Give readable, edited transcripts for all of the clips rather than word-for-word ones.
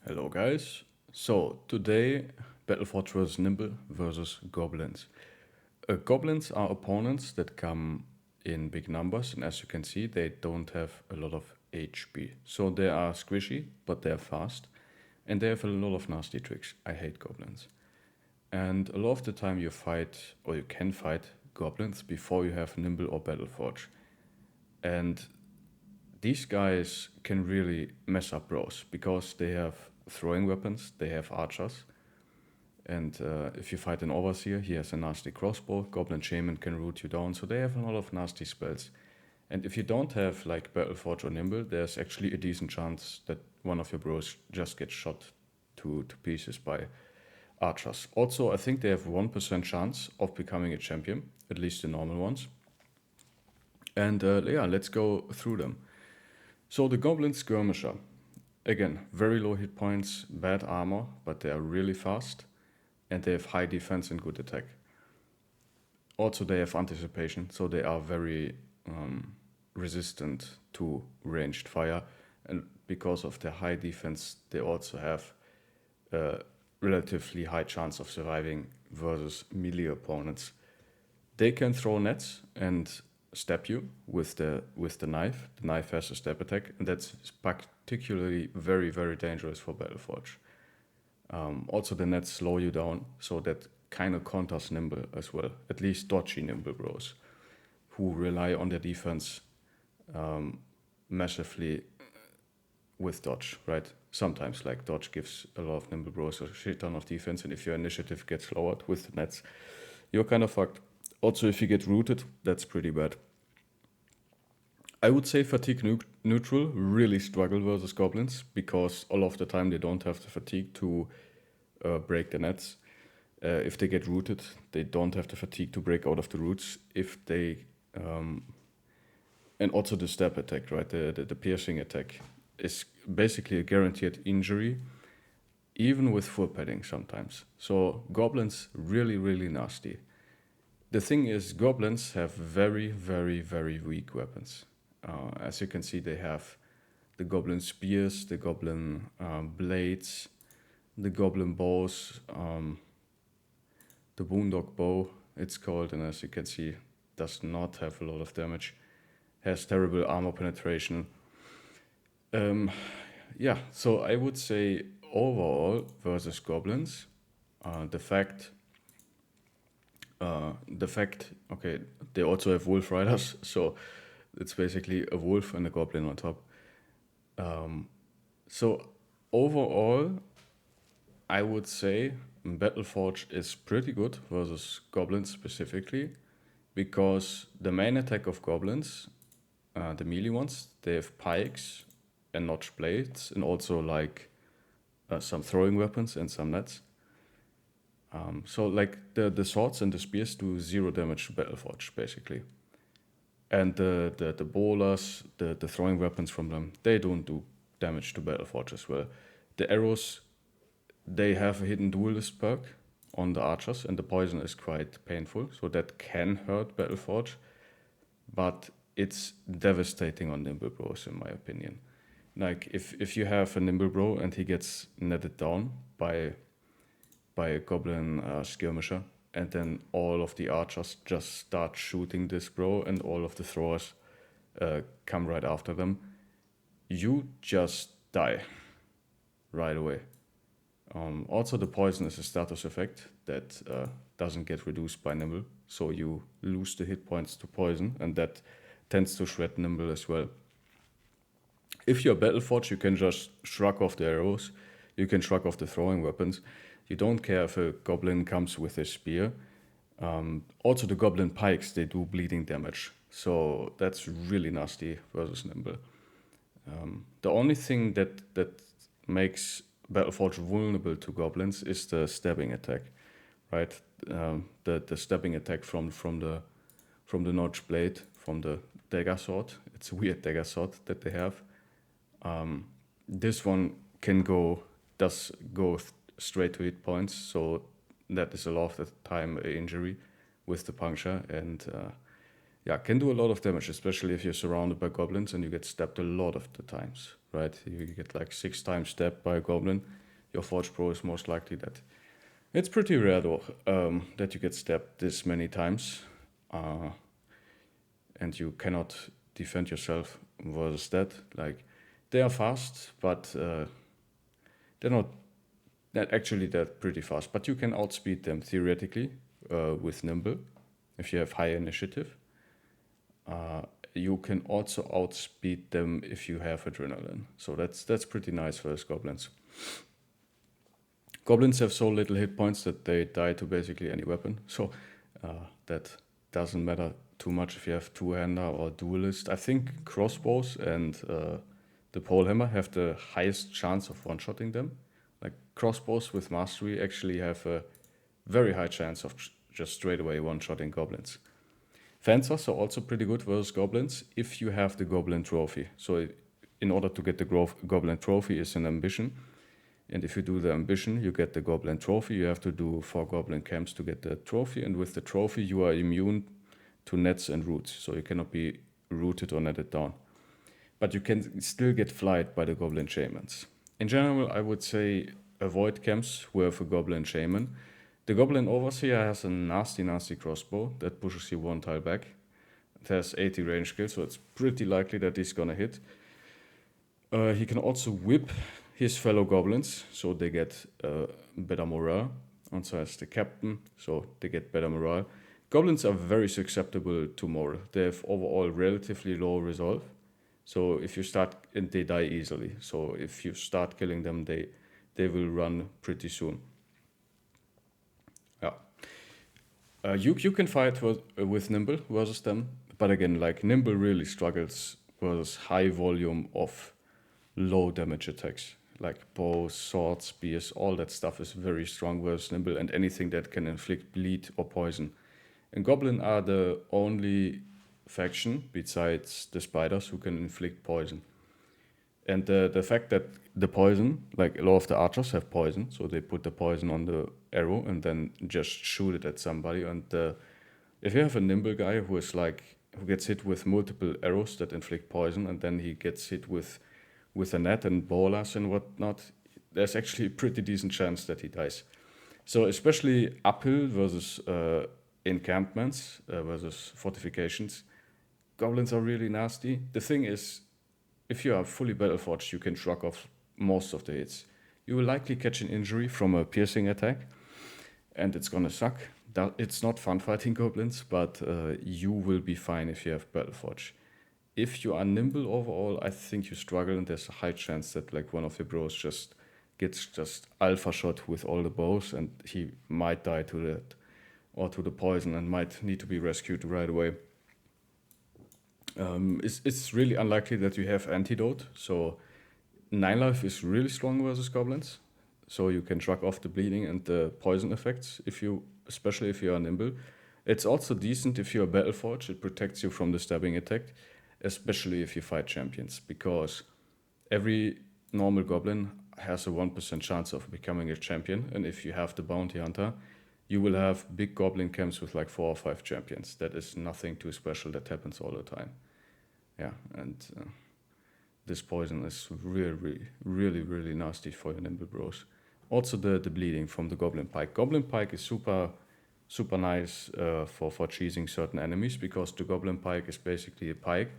Hello guys. So today Battleforge vs Nimble versus Goblins. Goblins are opponents that come in big numbers, and as you can see they don't have a lot of HP. So they are squishy, but they are fast, and they have a lot of nasty tricks. I hate goblins. And a lot of the time you fight, or you can fight, goblins before you have Nimble or Battleforge. And these guys can really mess up bros because they have throwing weapons, they have archers, and if you fight an overseer, he has a nasty crossbow. Goblin shaman can root you down, so they have a lot of nasty spells. And if you don't have like Battleforge or Nimble, there's actually a decent chance that one of your bros just gets shot to pieces by archers. Also, I think they have 1% chance of becoming a champion, at least the normal ones. And yeah, let's go through them. So the Goblin Skirmisher. Again, very low hit points, bad armor, but they are really fast, and they have high defense and good attack. Also, they have anticipation, so they are very resistant to ranged fire, and because of their high defense, they also have a relatively high chance of surviving versus melee opponents. They can throw nets and stab you with the knife. The knife has a stab attack, and that's particularly very dangerous for Battleforge. Also, the nets slow you down, so that kind of counters Nimble as well. At least dodgy Nimble bros, who rely on their defense massively with dodge, right? Sometimes like dodge gives a lot of Nimble bros a shit ton of defense, and if your initiative gets lowered with the nets, you're kind of fucked. Also, if you get rooted, that's pretty bad. I would say fatigue neutral really struggle versus goblins because all of the time they don't have the fatigue to break the nets. If they get rooted, they don't have the fatigue to break out of the roots. If they and also the stab attack, right? The piercing attack is basically a guaranteed injury, even with full padding sometimes. So goblins really nasty. The thing is, goblins have very weak weapons. As you can see, they have the goblin spears, the goblin blades, the goblin bows, the boondock bow, it's called, and as you can see, does not have a lot of damage, has terrible armor penetration. Yeah, so I would say overall versus goblins, the fact, okay, they also have wolf riders, so it's basically a wolf and a goblin on top. So overall, I would say Battleforge is pretty good versus goblins specifically, because the main attack of goblins, the melee ones, they have pikes and notched blades, and also like some throwing weapons and some nets. So like the swords and the spears do 0 damage to Battleforge basically. And the bowlers, the throwing weapons from them, they don't do damage to Battleforge as well. The arrows, they have a hidden duelist perk on the archers, and the poison is quite painful, so that can hurt Battleforge, but it's devastating on Nimble Bros in my opinion. Like if you have a Nimble Bro and he gets netted down by a goblin skirmisher, and then all of the archers just start shooting this bro, and all of the throwers come right after them, you just die right away. Also, the poison is a status effect that doesn't get reduced by Nimble, so you lose the hit points to poison, and that tends to shred Nimble as well. If you're Battleforge, you can just shrug off the arrows, you can shrug off the throwing weapons. You don't care if a goblin comes with a spear. Also, the goblin pikes, they do bleeding damage, so that's really nasty versus Nimble. The only thing that makes Battleforge vulnerable to goblins is the stabbing attack, right? The stabbing attack from the notch blade, from the dagger sword. It's a weird dagger sword that they have. This one does go straight to hit points, so that is a lot of the time an injury with the puncture, and yeah, can do a lot of damage, especially if you're surrounded by goblins and you get stabbed a lot of the times, right? You get like 6 times stabbed by a goblin. Your Forge Pro is most likely that. It's pretty rare though, that you get stabbed this many times, and you cannot defend yourself versus that. Like, they are fast, but they're not actually they're pretty fast. But you can outspeed them theoretically with Nimble if you have high initiative. You can also outspeed them if you have adrenaline. So that's pretty nice for those goblins. Goblins have so little hit points that they die to basically any weapon. So that doesn't matter too much if you have two-hander or duelist. I think crossbows and the polehammer have the highest chance of one-shotting them. Like crossbows with mastery actually have a very high chance of just straight away one-shotting goblins. Fencers are also pretty good versus goblins if you have the goblin trophy. So in order to get the goblin trophy is an ambition. And if you do the ambition, you get the goblin trophy. You have to do 4 goblin camps to get the trophy. And with the trophy, you are immune to nets and roots. So you cannot be rooted or netted down. But you can still get flight by the goblin shamans. In general, I would say avoid camps with a goblin shaman. The goblin overseer has a nasty crossbow that pushes you 1 tile back. It has 80 range skill, so it's pretty likely that he's gonna hit. He can also whip his fellow goblins, so they get better morale. And so as the captain, so they get better morale. Goblins are very susceptible to morale. They have overall relatively low resolve. So if you start, and they die easily. So if you start killing them, they will run pretty soon. Yeah. You can fight with Nimble versus them, but again, like Nimble really struggles versus high volume of low damage attacks. Like bows, swords, spears, all that stuff is very strong versus Nimble, and anything that can inflict bleed or poison. And Goblin are the only faction besides the spiders who can inflict poison. And the fact that the poison, like a lot of the archers have poison, so they put the poison on the arrow and then just shoot it at somebody. And if you have a Nimble guy who gets hit with multiple arrows that inflict poison, and then he gets hit with a net and bolas and whatnot, there's actually a pretty decent chance that he dies. So especially uphill versus encampments versus fortifications, goblins are really nasty. The thing is, if you are fully battleforged, you can shrug off most of the hits. You will likely catch an injury from a piercing attack, and it's gonna suck. It's not fun fighting goblins, but you will be fine if you have battleforge. If you are nimble overall, I think you struggle, and there's a high chance that like one of your bros just gets alpha shot with all the bows, and he might die to that or to the poison and might need to be rescued right away. It's really unlikely that you have antidote. So 9 life is really strong versus goblins. So you can shrug off the bleeding and the poison effects, especially if you are nimble. It's also decent if you are battleforged. It protects you from the stabbing attack, especially if you fight champions, because every normal goblin has a 1% chance of becoming a champion. And if you have the bounty hunter, you will have big goblin camps with like 4 or 5 champions. That is nothing too special. That happens all the time. Yeah, and this poison is really nasty for your nimble bros. Also the bleeding from the goblin pike. Goblin pike is super nice for cheesing certain enemies, because the goblin pike is basically a pike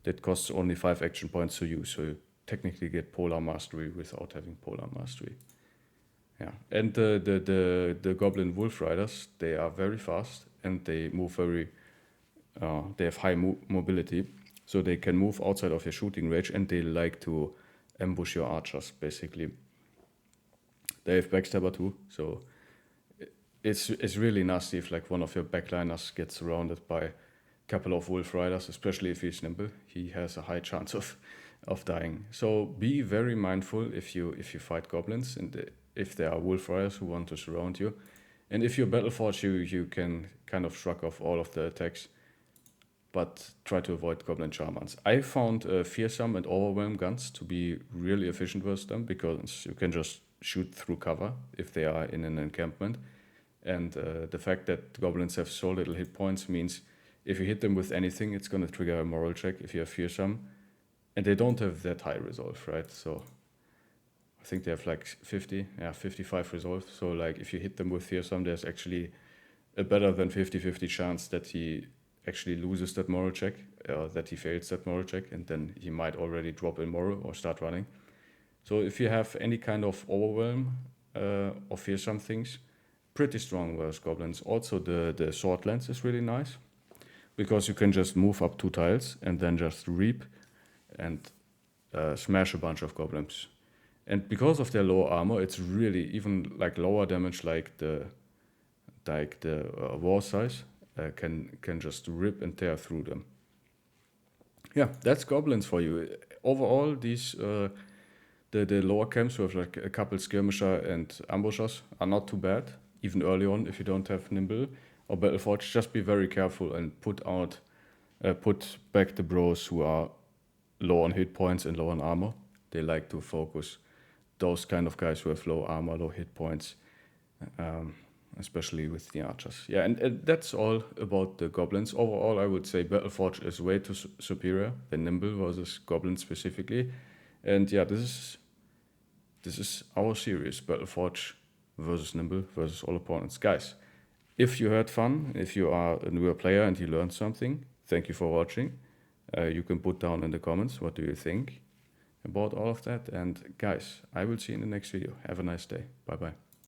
that costs only 5 action points to use. So you technically get polar mastery without having polar mastery. Yeah, and the goblin wolf riders, they are very fast and they move they have high mobility, so they can move outside of your shooting range, and they like to ambush your archers basically. They have backstabber too, so it's really nasty if like one of your backliners gets surrounded by a couple of wolf riders, especially if he's nimble. He has a high chance of dying. So be very mindful if you fight goblins, and if there are wolf riders who want to surround you. And if you're battleforged, you can kind of shrug off all of the attacks, but try to avoid goblin shamans. I found fearsome and overwhelm guns to be really efficient versus them, because you can just shoot through cover if they are in an encampment. And the fact that goblins have so little hit points means if you hit them with anything, it's going to trigger a moral check if you have fearsome. And they don't have that high resolve, right? So I think they have like 55 resolve. So like if you hit them with fearsome, there's actually a better than 50-50 chance that he actually loses that moral check, that he fails that moral check, and then he might already drop in moral or start running. So if you have any kind of overwhelm or fearsome things, pretty strong versus goblins. Also the sword lens is really nice, because you can just move up 2 tiles and then just reap and smash a bunch of goblins. And because of their low armor, it's really even like lower damage, like the war size can just rip and tear through them. Yeah, that's goblins for you. Overall, these the lower camps with like a couple skirmisher and ambushers are not too bad, even early on if you don't have Nimble or Battleforge. Just be very careful and put back the bros who are low on hit points and low on armor. They like to focus those kind of guys who have low armor, low hit points, especially with the archers. Yeah, and that's all about the goblins. Overall, I would say Battleforge is way too superior than Nimble versus goblins specifically. And yeah, this is our series, Battleforge versus Nimble versus all opponents. Guys, if you had fun, if you are a newer player and you learned something, thank you for watching. You can put down in the comments what do you think about all of that. And guys, I will see you in the next video. Have a nice day. Bye bye.